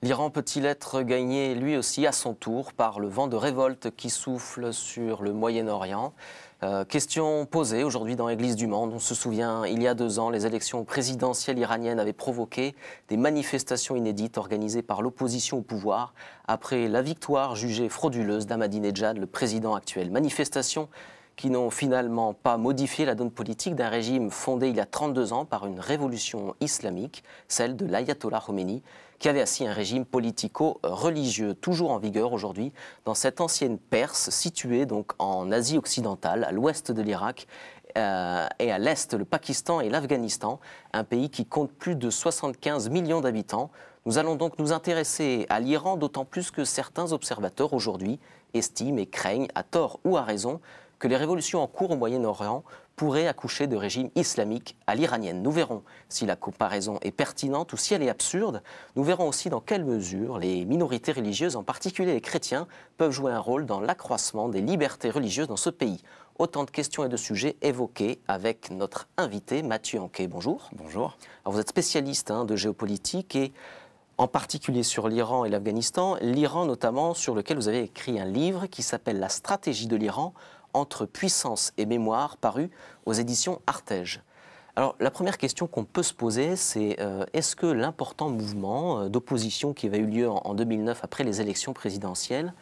L'Iran peut-il être gagné lui aussi à son tour par le vent de révolte qui souffle sur le Moyen-Orient? Question posée aujourd'hui dans l'Église du Monde. On se souvient, il y a 2 ans, les élections présidentielles iraniennes avaient provoqué des manifestations inédites organisées par l'opposition au pouvoir après la victoire jugée frauduleuse d'Ahmadinejad, le président actuel. Manifestations qui n'ont finalement pas modifié la donne politique d'un régime fondé il y a 32 ans par une révolution islamique, celle de l'ayatollah Khomeini, qui avait assis un régime politico-religieux toujours en vigueur aujourd'hui dans cette ancienne Perse située donc en Asie occidentale, à l'ouest de l'Irak et à l'est le Pakistan et l'Afghanistan, un pays qui compte plus de 75 millions d'habitants. Nous allons donc nous intéresser à l'Iran, d'autant plus que certains observateurs aujourd'hui estiment et craignent, à tort ou à raison, que les révolutions en cours au Moyen-Orient pourraient accoucher de régimes islamiques à l'iranienne. Nous verrons si la comparaison est pertinente ou si elle est absurde. Nous verrons aussi dans quelle mesure les minorités religieuses, en particulier les chrétiens, peuvent jouer un rôle dans l'accroissement des libertés religieuses dans ce pays. Autant de questions et de sujets évoqués avec notre invité Mathieu Anquet. Bonjour. Bonjour. Alors vous êtes spécialiste de géopolitique et en particulier sur l'Iran et l'Afghanistan. L'Iran notamment, sur lequel vous avez écrit un livre qui s'appelle « La stratégie de l'Iran » entre puissance et mémoire, paru aux éditions Artege. Alors, la première question qu'on peut se poser, c'est est-ce que l'important mouvement d'opposition qui avait eu lieu en 2009 après les élections présidentielles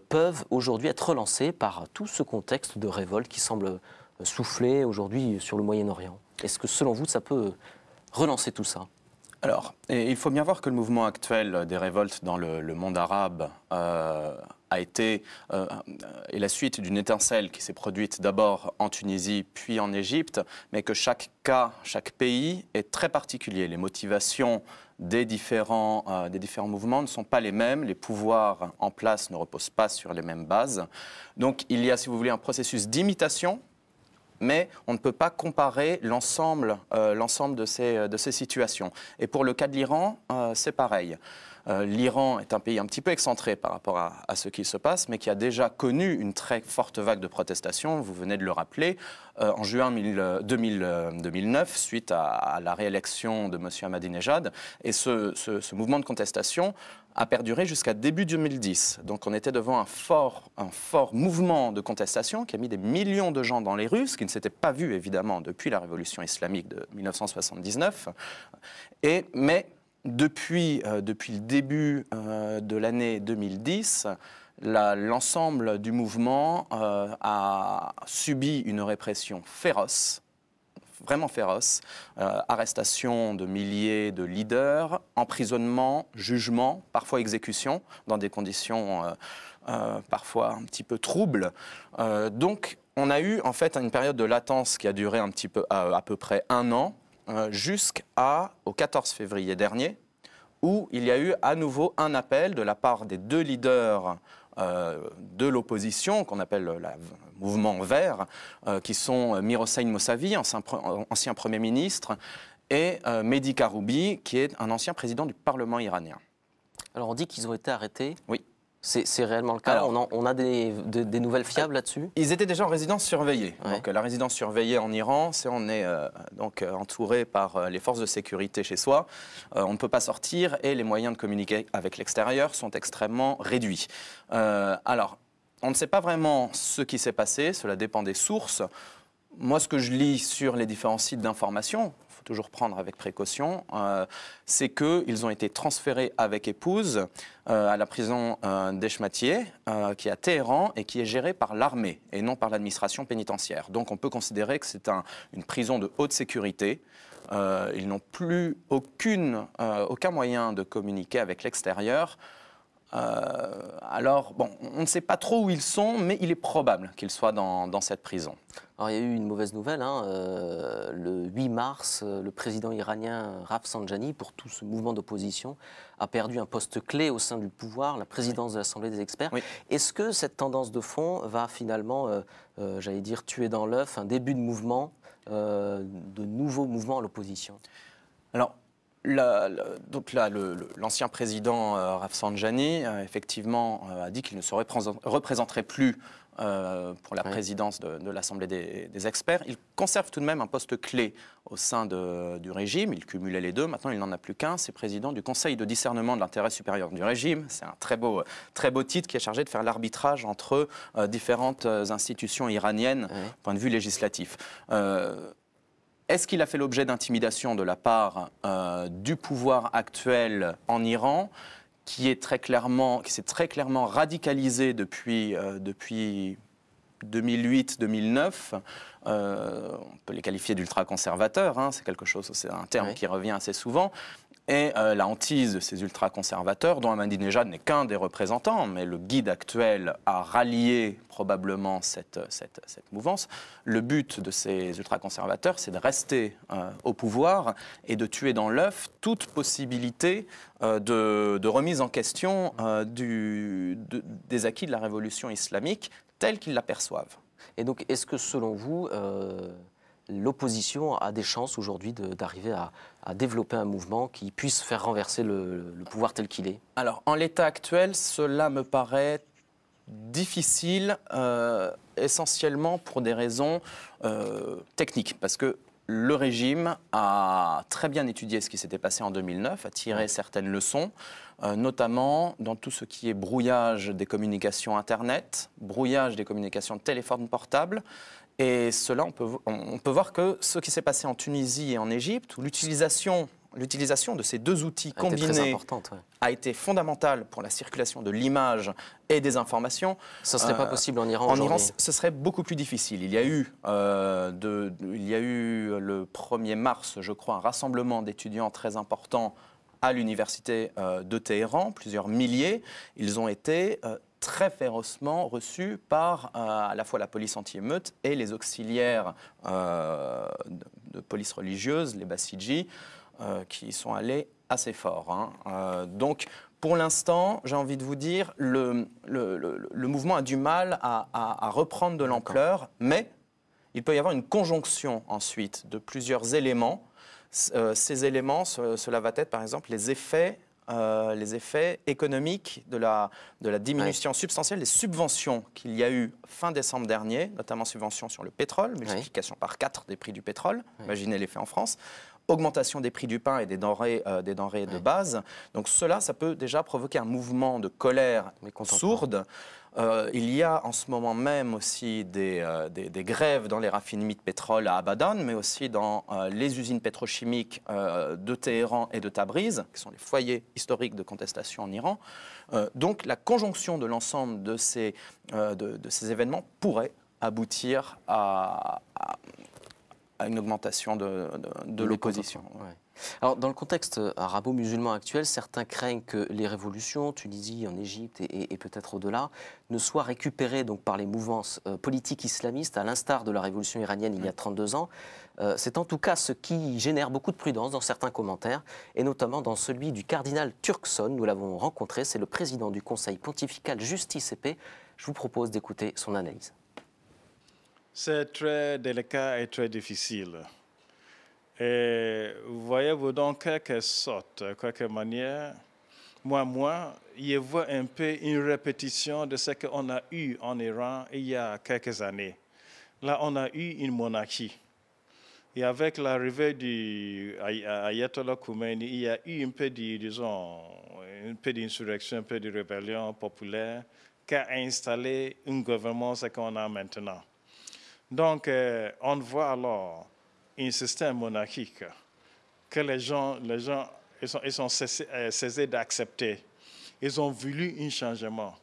peuvent aujourd'hui être relancés par tout ce contexte de révolte qui semble souffler aujourd'hui sur le Moyen-Orient? Est-ce que, selon vous, ça peut relancer tout ça? Alors, il faut bien voir que le mouvement actuel des révoltes dans le monde arabe a été est la suite d'une étincelle qui s'est produite d'abord en Tunisie puis en Égypte, mais que chaque cas, chaque pays est très particulier. Les motivations des différents mouvements ne sont pas les mêmes, les pouvoirs en place ne reposent pas sur les mêmes bases. Donc il y a, si vous voulez, un processus d'imitation, mais on ne peut pas comparer l'ensemble de ces situations. Et pour le cas de l'Iran, c'est pareil. L'Iran est un pays un petit peu excentré par rapport à ce qui se passe, mais qui a déjà connu une très forte vague de protestations, vous venez de le rappeler, en juin 2009, suite à la réélection de M. Ahmadinejad. Et ce mouvement de contestation a perduré jusqu'à début 2010. Donc on était devant un fort mouvement de contestation qui a mis des millions de gens dans les rues, ce qui ne s'était pas vu évidemment depuis la révolution islamique de 1979. Mais depuis le début de l'année 2010, l'ensemble du mouvement a subi une répression féroce, vraiment féroce, arrestation de milliers de leaders, emprisonnement, jugement, parfois exécution, dans des conditions parfois un petit peu troubles. Donc on a eu en fait une période de latence qui a duré à peu près 1 an, jusqu'au 14 février dernier, où il y a eu à nouveau un appel de la part des 2 leaders de l'opposition, qu'on appelle le mouvement vert, qui sont Mir Hossein Mossavi, ancien Premier ministre, et Mehdi Karoubi, qui est un ancien président du Parlement iranien. Alors on dit qu'ils ont été arrêtés. Oui. C'est réellement le cas? Alors, on a des nouvelles fiables là-dessus? Ils étaient déjà en résidence surveillée. Ouais. Donc, la résidence surveillée en Iran, on est entouré par les forces de sécurité chez soi. On ne peut pas sortir et les moyens de communiquer avec l'extérieur sont extrêmement réduits. Alors, on ne sait pas vraiment ce qui s'est passé, cela dépend des sources. Moi, ce que je lis sur les différents sites d'information, il faut toujours prendre avec précaution, c'est qu'ils ont été transférés avec épouse à la prison d'Eshmatieh, qui est à Téhéran et qui est gérée par l'armée et non par l'administration pénitentiaire. Donc on peut considérer que c'est une prison de haute sécurité. Ils n'ont plus aucun moyen de communiquer avec l'extérieur. Alors, bon, on ne sait pas trop où ils sont, mais il est probable qu'ils soient dans cette prison. Alors, il y a eu une mauvaise nouvelle. Le 8 mars, le président iranien Rafsanjani, pour tout ce mouvement d'opposition, a perdu un poste clé au sein du pouvoir, la présidence de l'Assemblée des experts. Oui. Est-ce que cette tendance de fond va finalement, j'allais dire, tuer dans l'œuf un début de mouvement, de nouveaux mouvements à l'opposition? Alors, Donc là, l'ancien président Rafsanjani, effectivement, a dit qu'il ne se représenterait plus pour la présidence de l'Assemblée des experts. Il conserve tout de même un poste clé au sein du régime. Il cumulait les deux. Maintenant, il n'en a plus qu'un. C'est président du Conseil de discernement de l'intérêt supérieur du régime. C'est un très beau titre qui est chargé de faire l'arbitrage entre différentes institutions iraniennes, du point de vue législatif. Est-ce qu'il a fait l'objet d'intimidation de la part du pouvoir actuel en Iran, qui s'est très clairement radicalisé depuis 2008-2009. On peut les qualifier d'ultra-conservateurs, hein, c'est un terme qui revient assez souvent. Et la hantise de ces ultra-conservateurs, dont Ahmadinejad n'est qu'un des représentants, mais le guide actuel a rallié probablement cette mouvance. Le but de ces ultra-conservateurs, c'est de rester au pouvoir et de tuer dans l'œuf toute possibilité de remise en question des acquis de la révolution islamique tels qu'ils l'aperçoivent. Et donc, est-ce que selon vous, l'opposition a des chances aujourd'hui d'arriver à développer un mouvement qui puisse faire renverser le pouvoir tel qu'il est? Alors, en l'état actuel, cela me paraît difficile, essentiellement pour des raisons techniques, parce que le régime a très bien étudié ce qui s'était passé en 2009, a tiré certaines leçons, notamment dans tout ce qui est brouillage des communications Internet, brouillage des communications de téléphone portable. Et cela, on peut voir que ce qui s'est passé en Tunisie et en Égypte, où l'utilisation de ces deux outils combinés a été fondamentale pour la circulation de l'image et des informations. Ça ne serait pas possible en Iran aujourd'hui. En Iran, ce serait beaucoup plus difficile. Il y a eu le 1er mars, je crois, un rassemblement d'étudiants très important à l'université de Téhéran, plusieurs milliers. Ils ont été très férocement reçus par à la fois la police anti-émeute et les auxiliaires de police religieuse, les Bassidji, qui sont allés assez fort. Donc, pour l'instant, j'ai envie de vous dire, le mouvement a du mal à reprendre de l'ampleur, mais il peut y avoir une conjonction ensuite de plusieurs éléments. Ces éléments, cela va être par exemple les effets économiques de la diminution substantielle des subventions qu'il y a eu fin décembre dernier, notamment subventions sur le pétrole, multiplication par 4 des prix du pétrole, imaginez l'effet en France, augmentation des prix du pain et des denrées de base. Donc cela, ça peut déjà provoquer un mouvement de colère sourde. Il y a en ce moment même aussi des grèves dans les raffineries de pétrole à Abadan, mais aussi dans les usines pétrochimiques de Téhéran et de Tabriz, qui sont les foyers historiques de contestation en Iran. Donc la conjonction de l'ensemble de ces événements pourrait aboutir à une augmentation de l'opposition. Alors, dans le contexte arabo-musulman actuel, certains craignent que les révolutions, Tunisie, en Égypte et peut-être au-delà, ne soient récupérées donc, par les mouvements politiques islamistes, à l'instar de la révolution iranienne il y a 32 ans. C'est en tout cas ce qui génère beaucoup de prudence dans certains commentaires, et notamment dans celui du cardinal Turkson. Nous l'avons rencontré, c'est le président du Conseil pontifical Justice et Paix. Je vous propose d'écouter son analyse. C'est très délicat et très difficile. Et voyez-vous, dans quelque sorte, quelque manière, moi, je vois un peu une répétition de ce qu'on a eu en Iran il y a quelques années. Là, on a eu une monarchie. Et avec l'arrivée du Ayatollah Khomeini, il y a eu un peu d'insurrection, un peu de rébellion populaire qui a installé un gouvernement, ce qu'on a maintenant. Donc, on voit alors un système monarchique que les gens ils sont cessés d'accepter. Ils ont voulu un changement.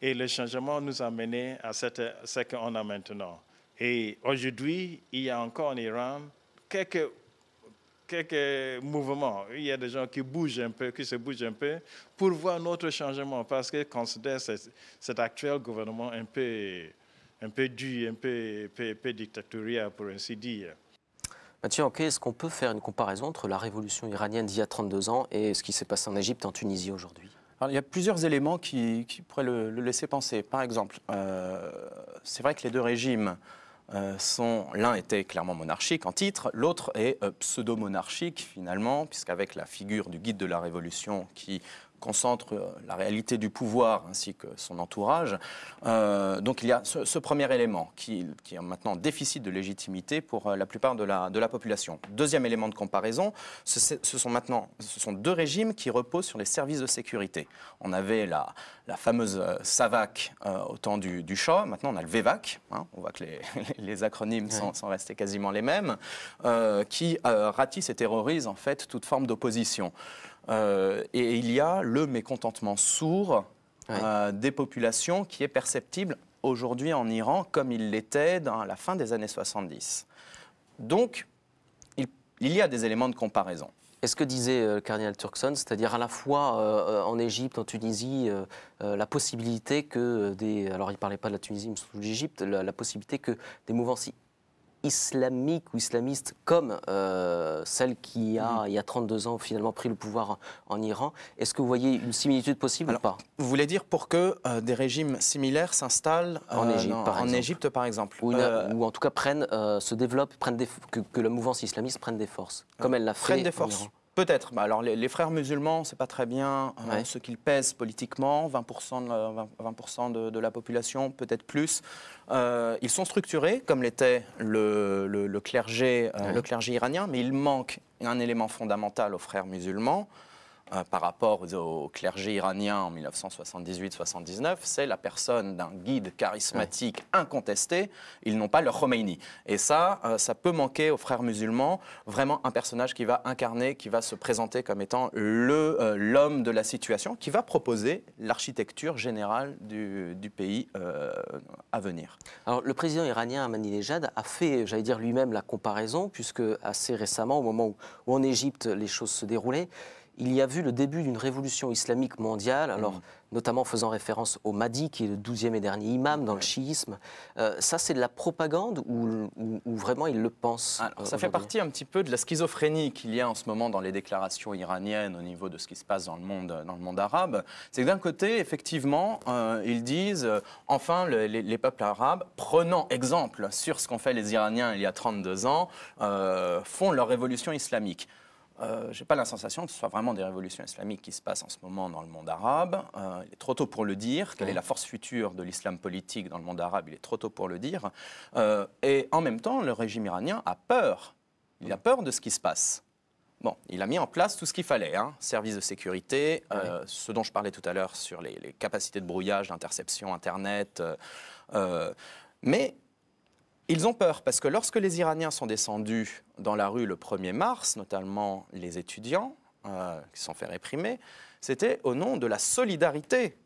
Et le changement nous a mené à ce qu'on a maintenant. Et aujourd'hui, il y a encore en Iran quelques mouvements. Il y a des gens qui bougent un peu, qui se bougent un peu pour voir notre changement parce qu'ils considèrent cet actuel gouvernement un peu dur, un peu dictatorial, pour ainsi dire. Mathieu Anquet, est-ce qu'on peut faire une comparaison entre la révolution iranienne d'il y a 32 ans et ce qui s'est passé en Égypte et en Tunisie aujourd'hui? Alors, il y a plusieurs éléments qui pourraient le laisser penser. Par exemple, c'est vrai que les deux régimes L'un était clairement monarchique en titre, l'autre est pseudo-monarchique finalement, puisqu'avec la figure du guide de la Révolution qui concentre la réalité du pouvoir ainsi que son entourage. Donc il y a ce premier élément qui est maintenant déficit de légitimité pour la plupart de la population. Deuxième élément de comparaison, ce sont deux régimes qui reposent sur les services de sécurité. On avait la fameuse SAVAK au temps du Shah, maintenant on a le VEVAK, hein, on voit que les acronymes sont restés quasiment les mêmes, qui ratissent et terrorisent en fait toute forme d'opposition. Et il y a le mécontentement sourd des populations qui est perceptible aujourd'hui en Iran comme il l'était dans la fin des années 70. Donc, il y a des éléments de comparaison. Est-ce que disait le cardinal Turkson, c'est-à-dire à la fois en Égypte, en Tunisie, la possibilité que alors il ne parlait pas de la Tunisie, mais surtout de l'Égypte, la possibilité que des mouvements islamiques ou islamistes comme celle qui il y a 32 ans finalement pris le pouvoir en Iran. Est-ce que vous voyez une similitude possible ou pas? Vous voulez dire pour que des régimes similaires s'installent en Égypte par exemple ou en tout cas se développent, que la mouvance islamiste prenne des forces, comme elle l'a fait prenne des forces. Peut-être. Alors, les frères musulmans, c'est pas très bien ce qu'ils pèsent politiquement, 20% de la population, peut-être plus. Ils sont structurés, comme l'était le clergé iranien, mais il manque un élément fondamental aux frères musulmans. Par rapport au clergé iranien en 1978-79, c'est la personne d'un guide charismatique incontesté. Ils n'ont pas le Khomeini. Et ça peut manquer aux frères musulmans, vraiment un personnage qui va incarner, qui va se présenter comme étant l'homme de la situation, qui va proposer l'architecture générale du pays à venir. Alors, le président iranien Ahmadinejad a fait, j'allais dire lui-même, la comparaison, puisque assez récemment, au moment où en Égypte les choses se déroulaient, il y a vu le début d'une révolution islamique mondiale, alors notamment faisant référence au Mahdi, qui est le 12e et dernier imam dans le chiisme. Ça, c'est de la propagande ou vraiment il le pense? Ça fait partie un petit peu de la schizophrénie qu'il y a en ce moment dans les déclarations iraniennes au niveau de ce qui se passe dans le monde arabe. C'est que d'un côté, effectivement, ils disent, enfin, les peuples arabes, prenant exemple sur ce qu'ont fait les Iraniens il y a 32 ans, font leur révolution islamique. Je n'ai pas la sensation que ce soit vraiment des révolutions islamiques qui se passent en ce moment dans le monde arabe. Il est trop tôt pour le dire. Quelle est la force future de l'islam politique dans le monde arabe? Il est trop tôt pour le dire. Et en même temps, le régime iranien a peur. Il a peur de ce qui se passe. Bon, il a mis en place tout ce qu'il fallait, services de sécurité, ce dont je parlais tout à l'heure sur les capacités de brouillage, d'interception, Internet. Mais ils ont peur parce que lorsque les Iraniens sont descendus dans la rue le 1er mars, notamment les étudiants qui se sont fait réprimer, c'était au nom de la solidarité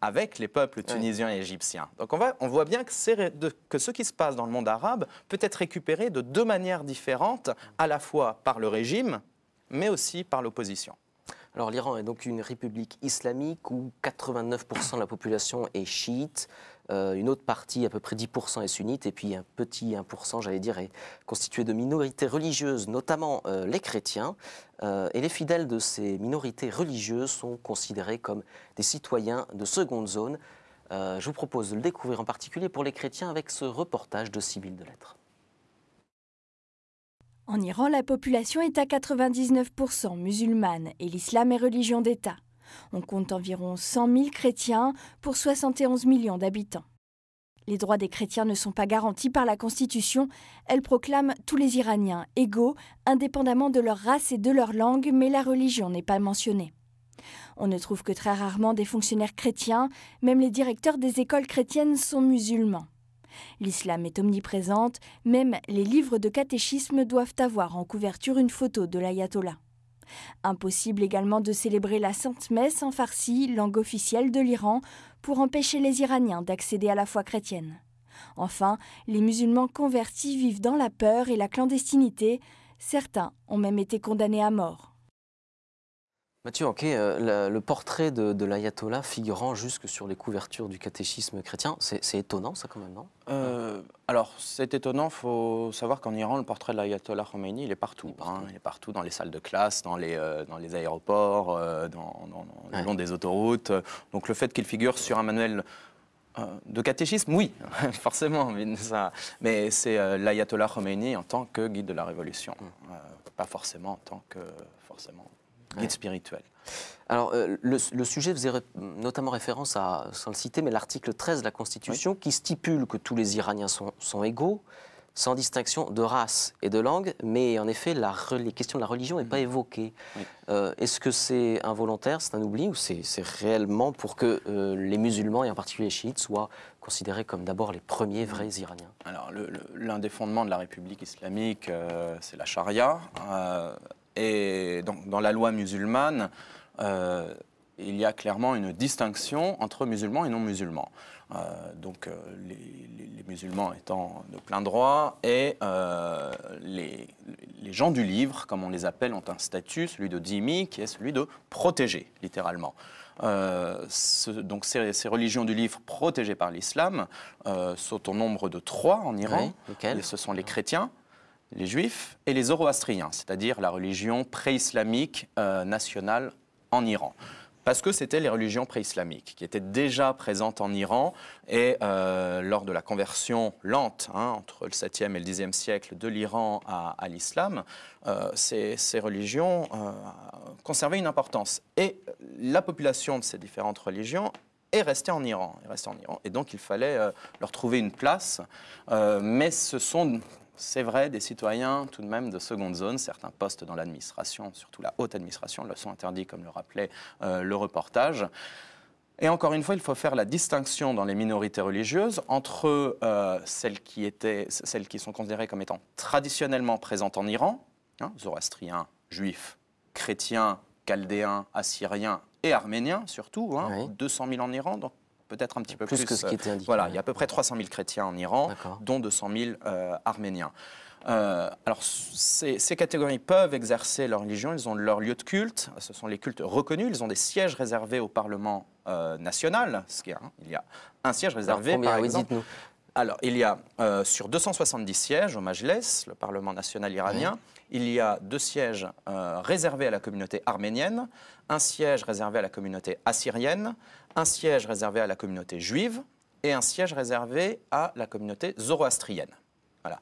avec les peuples tunisiens et égyptiens. Donc on voit bien que ce qui se passe dans le monde arabe peut être récupéré de deux manières différentes, à la fois par le régime, mais aussi par l'opposition. Alors l'Iran est donc une république islamique où 89% de la population est chiite, une autre partie, à peu près 10%, est sunnite, et puis un petit 1%, j'allais dire, est constitué de minorités religieuses, notamment les chrétiens. Et les fidèles de ces minorités religieuses sont considérés comme des citoyens de seconde zone. Je vous propose de le découvrir en particulier pour les chrétiens avec ce reportage de Sibylle Delettre. En Iran, la population est à 99% musulmane et l'islam est religion d'État. On compte environ 100 000 chrétiens pour 71 millions d'habitants. Les droits des chrétiens ne sont pas garantis par la Constitution. Elle proclame tous les Iraniens égaux, indépendamment de leur race et de leur langue, mais la religion n'est pas mentionnée. On ne trouve que très rarement des fonctionnaires chrétiens, même les directeurs des écoles chrétiennes sont musulmans. L'islam est omniprésente, même les livres de catéchisme doivent avoir en couverture une photo de l'ayatollah. Impossible également de célébrer la Sainte Messe en farsi, langue officielle de l'Iran, pour empêcher les Iraniens d'accéder à la foi chrétienne. Enfin, les musulmans convertis vivent dans la peur et la clandestinité. Certains ont même été condamnés à mort. Mathieu Anquet, le portrait de l'ayatollah figurant jusque sur les couvertures du catéchisme chrétien, c'est étonnant ça quand même, non? Alors c'est étonnant, il faut savoir qu'en Iran, le portrait de l'ayatollah Khomeini, il est partout. Il est partout dans les salles de classe, dans les aéroports, le long des autoroutes. Donc le fait qu'il figure sur un manuel De catéchisme, oui, forcément, mais c'est l'ayatollah Khomeini en tant que guide de la révolution, pas forcément en tant que guide spirituel. Alors, le sujet faisait notamment référence à, sans le citer, mais l'article 13 de la Constitution qui stipule que tous les Iraniens sont égaux, sans distinction de race et de langue, mais en effet, les questions de la religion n'est pas évoquée. Est-ce que c'est involontaire, c'est un oubli, ou c'est réellement pour que les musulmans, et en particulier les chiites, soient considérés comme d'abord les premiers vrais Iraniens? Alors, l'un des fondements de la République islamique, c'est la charia. Et donc, dans la loi musulmane, il y a clairement une distinction entre musulmans et non-musulmans. Donc les musulmans étant de plein droit et les gens du livre, comme on les appelle, ont un statut, celui de dhimmi, qui est celui de protégé, littéralement. Donc ces religions du livre protégées par l'islam sont au nombre de 3 en Iran. Oui, ce sont les chrétiens, les juifs et les zoroastriens, c'est-à-dire la religion pré-islamique nationale en Iran. Parce que c'était les religions pré-islamiques qui étaient déjà présentes en Iran et lors de la conversion lente entre le 7e et le 10e siècle de l'Iran à l'islam, ces religions conservaient une importance. Et la population de ces différentes religions est restée en Iran. Et donc il fallait leur trouver une place. Mais ce sont... C'est vrai, des citoyens tout de même de seconde zone, certains postes dans l'administration, surtout la haute administration, leur sont interdits, comme le rappelait le reportage. Et encore une fois, il faut faire la distinction dans les minorités religieuses entre celles qui sont considérées comme étant traditionnellement présentes en Iran, zoroastriens, juifs, chrétiens, chaldéens, assyriens et arméniens surtout, 200 000 en Iran, donc peut-être un petit peu plus que ce qui était indiqué. Voilà, il y a à peu près 300 000 chrétiens en Iran, dont 200 000 arméniens. Alors, ces catégories peuvent exercer leur religion, ils ont leur lieu de culte, ce sont les cultes reconnus, ils ont des sièges réservés au Parlement national, il y a un siège réservé, combien, par exemple. dites-nous. Alors, il y a sur 270 sièges au Majlis, le Parlement national iranien, il y a 2 sièges réservés à la communauté arménienne, un siège réservé à la communauté assyrienne, un siège réservé à la communauté juive et un siège réservé à la communauté zoroastrienne. Voilà.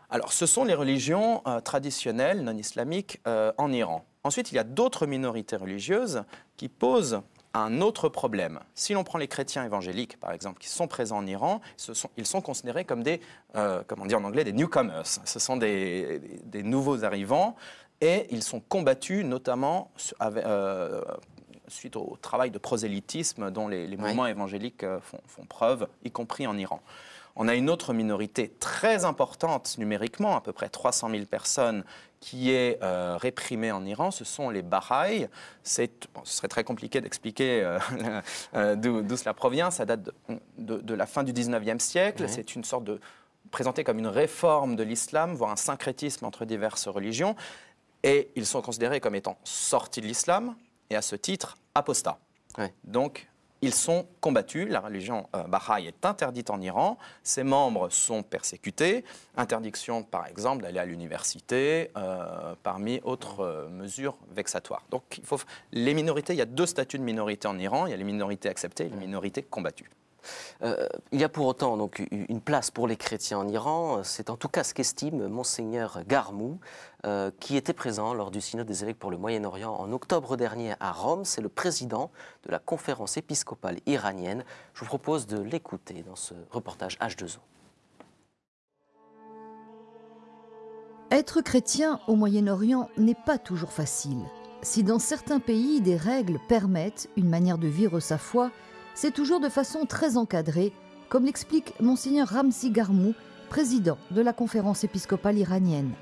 Alors, ce sont les religions traditionnelles non islamiques en Iran. Ensuite, il y a d'autres minorités religieuses qui posent un autre problème. Si l'on prend les chrétiens évangéliques, par exemple, qui sont présents en Iran, ils sont considérés comme des, comment dire en anglais, des newcomers. Ce sont des nouveaux arrivants et ils sont combattus notamment suite au travail de prosélytisme dont les mouvements évangéliques font preuve, y compris en Iran. On a une autre minorité très importante numériquement, à peu près 300 000 personnes, qui est réprimée en Iran, ce sont les Bahaïs. Ce serait très compliqué d'expliquer d'où cela provient. Ça date de la fin du 19e siècle. C'est une sorte de... présenté comme une réforme de l'islam, voire un syncrétisme entre diverses religions. Et ils sont considérés comme étant sortis de l'islam et à ce titre apostats. Donc, ils sont combattus, la religion Bahaï est interdite en Iran, ses membres sont persécutés, interdiction par exemple d'aller à l'université, parmi autres mesures vexatoires. Donc les minorités, il y a 2 statuts de minorité en Iran, il y a les minorités acceptées et les minorités combattues. Il y a pour autant donc, une place pour les chrétiens en Iran. C'est en tout cas ce qu'estime Monseigneur Garmou, qui était présent lors du synode des évêques pour le Moyen-Orient en octobre dernier à Rome. C'est le président de la conférence épiscopale iranienne. Je vous propose de l'écouter dans ce reportage H2O. Être chrétien au Moyen-Orient n'est pas toujours facile. Si dans certains pays des règles permettent une manière de vivre sa foi, c'est toujours de façon très encadrée, comme l'explique Monseigneur Ramzi Garmou, président de la conférence épiscopale iranienne.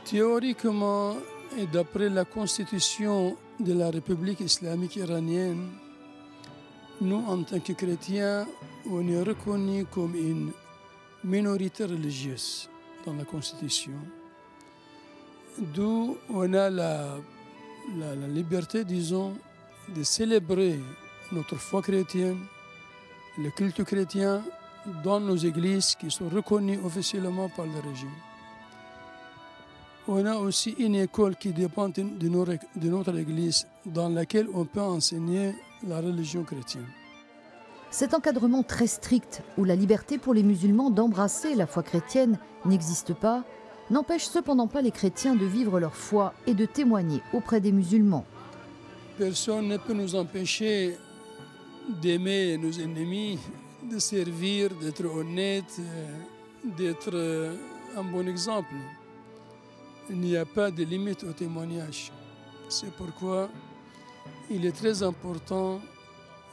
Théoriquement, et d'après la constitution de la République islamique iranienne, nous, en tant que chrétiens, on est reconnus comme une minorité religieuse dans la constitution. D'où on a la liberté, disons, de célébrer notre foi chrétienne, le culte chrétien dans nos églises qui sont reconnues officiellement par le régime. On a aussi une école qui dépend de notre église dans laquelle on peut enseigner la religion chrétienne. Cet encadrement très strict, où la liberté pour les musulmans d'embrasser la foi chrétienne n'existe pas, n'empêche cependant pas les chrétiens de vivre leur foi et de témoigner auprès des musulmans. Personne ne peut nous empêcher d'aimer nos ennemis, de servir, d'être honnête, d'être un bon exemple. Il n'y a pas de limite au témoignage. C'est pourquoi il est très important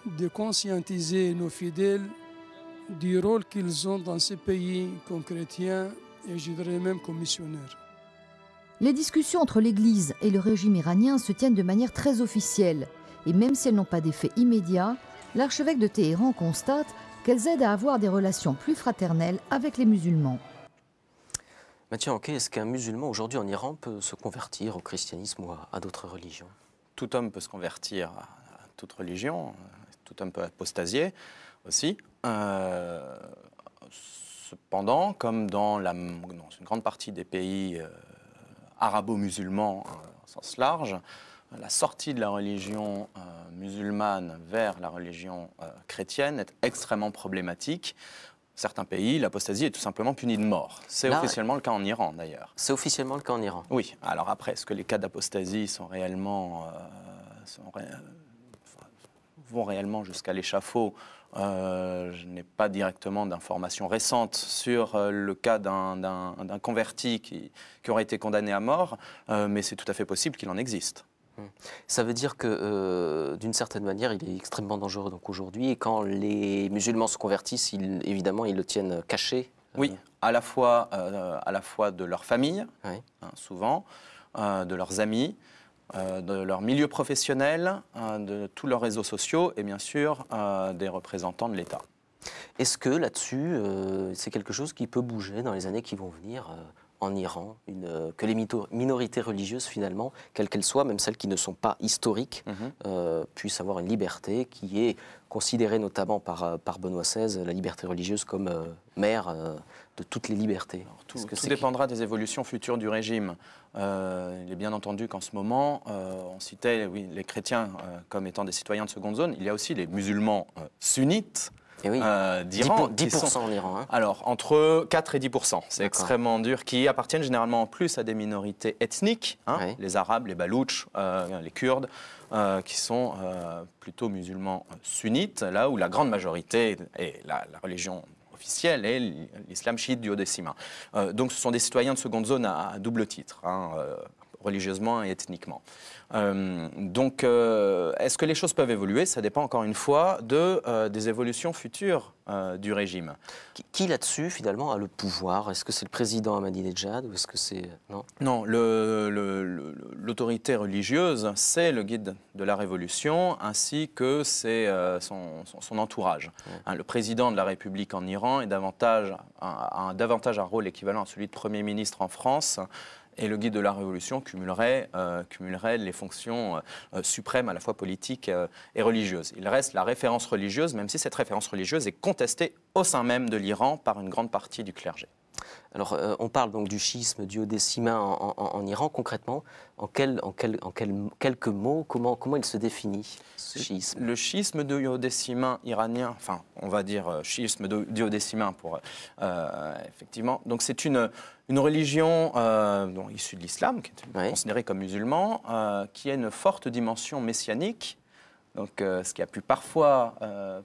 de conscientiser nos fidèles du rôle qu'ils ont dans ces pays comme chrétiens et je dirais même comme missionnaires. Les discussions entre l'Église et le régime iranien se tiennent de manière très officielle. Et même si elles n'ont pas d'effet immédiat, l'archevêque de Téhéran constate qu'elles aident à avoir des relations plus fraternelles avec les musulmans. Mathieu Anquet, est-ce qu'un musulman aujourd'hui en Iran peut se convertir au christianisme ou à d'autres religions? Tout homme peut se convertir à toute religion, tout homme peut apostasier aussi. Cependant, comme dans une grande partie des pays arabo-musulmans au sens large, la sortie de la religion musulmane vers la religion chrétienne est extrêmement problématique. Certains pays, l'apostasie est tout simplement punie de mort. C'est officiellement le cas en Iran, d'ailleurs. C'est officiellement le cas en Iran? Oui. Alors après, est-ce que les cas d'apostasie vont réellement jusqu'à l'échafaud? Je n'ai pas directement d'informations récentes sur le cas d'un converti qui aurait été condamné à mort, mais c'est tout à fait possible qu'il en existe. Ça veut dire que, d'une certaine manière, il est extrêmement dangereux donc aujourd'hui. Et quand les musulmans se convertissent, évidemment, ils le tiennent caché. Oui, à la fois de leur famille, oui. Souvent, de leurs amis, de leur milieu professionnel, de tous leurs réseaux sociaux et bien sûr des représentants de l'État. Est-ce que là-dessus, c'est quelque chose qui peut bouger dans les années qui vont venir en Iran, que les minorités religieuses, finalement, quelles qu'elles soient, même celles qui ne sont pas historiques, puissent avoir une liberté qui est considérée notamment par Benoît XVI, la liberté religieuse, comme mère de toutes les libertés? Alors, tout dépendra des évolutions futures du régime. Il est bien entendu qu'en ce moment, on citait les chrétiens comme étant des citoyens de seconde zone. Il y a aussi les musulmans sunnites, d'Iran. 10% en Iran. Hein. Alors, entre 4 et 10%, c'est extrêmement dur, qui appartiennent généralement en plus à des minorités ethniques, les Arabes, les Baloutches, les Kurdes, qui sont plutôt musulmans sunnites, là où la grande majorité est la religion officielle est l'islam chiite duodécimain. Donc, ce sont des citoyens de seconde zone à double titre, religieusement et ethniquement. Donc, est-ce que les choses peuvent évoluer? Ça dépend encore une fois des évolutions futures du régime. Qui là-dessus, finalement, a le pouvoir? Est-ce que c'est le président Ahmadinejad ou est-ce que c'est... Non, l'autorité religieuse, c'est le guide de la révolution ainsi que son entourage. Ouais. Le président de la République en Iran a davantage un rôle équivalent à celui de Premier ministre en France. Et le guide de la Révolution cumulerait les fonctions suprêmes à la fois politiques et religieuses. Il reste la référence religieuse, même si cette référence religieuse est contestée au sein même de l'Iran par une grande partie du clergé. Alors, on parle donc du schisme duodécimain en Iran. Concrètement, en quelques mots, comment il se définit, ce schisme? Le schisme duodécimain iranien, enfin, on va dire schisme duodécimain pour effectivement. Donc, c'est une religion issue de l'islam, qui est considérée comme musulman, qui a une forte dimension messianique. Donc, ce qui a pu parfois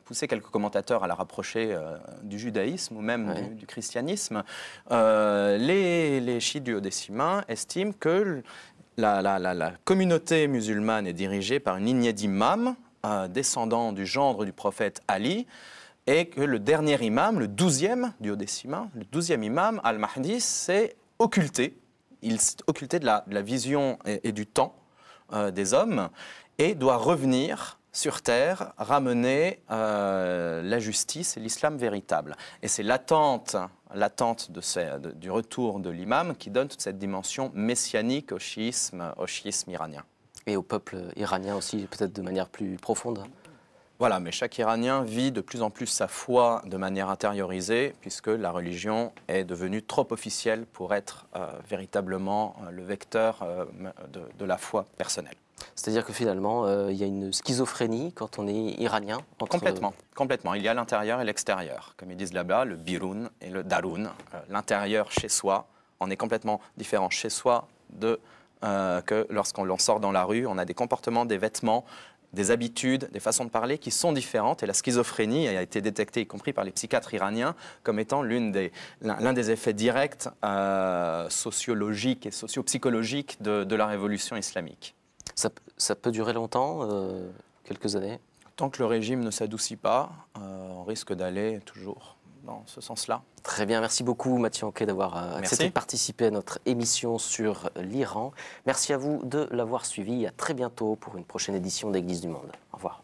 pousser quelques commentateurs à la rapprocher du judaïsme ou même du christianisme. Les chiites duodécimains estiment que la communauté musulmane est dirigée par une lignée d'imams descendants du gendre du prophète Ali, et que le dernier imam, le 12e duodécimain, le 12e imam, Al-Mahdi, s'est occulté. Il s'est occulté de la vision et du temps des hommes et doit revenir sur terre, ramener la justice et l'islam véritable. Et c'est l'attente du retour de l'imam qui donne toute cette dimension messianique au chiisme iranien. Et au peuple iranien aussi, peut-être de manière plus profonde. Voilà, mais chaque Iranien vit de plus en plus sa foi de manière intériorisée, puisque la religion est devenue trop officielle pour être véritablement le vecteur de la foi personnelle. C'est-à-dire que finalement, il y a une schizophrénie quand on est iranien Complètement, complètement. Il y a l'intérieur et l'extérieur. Comme ils disent là-bas, le biroun et le daroun. L'intérieur chez soi, on est complètement différent chez soi que lorsqu'on sort dans la rue. On a des comportements, des vêtements, des habitudes, des façons de parler qui sont différentes. Et la schizophrénie a été détectée, y compris par les psychiatres iraniens, comme étant l'un des effets directs sociologiques et socio-psychologiques de la révolution islamique. Ça peut durer longtemps, quelques années? Tant que le régime ne s'adoucit pas, on risque d'aller toujours dans ce sens-là. Très bien, merci beaucoup Mathieu Anquet d'avoir accepté de participer à notre émission sur l'Iran. Merci à vous de l'avoir suivi. À très bientôt pour une prochaine édition d'Église du Monde. Au revoir.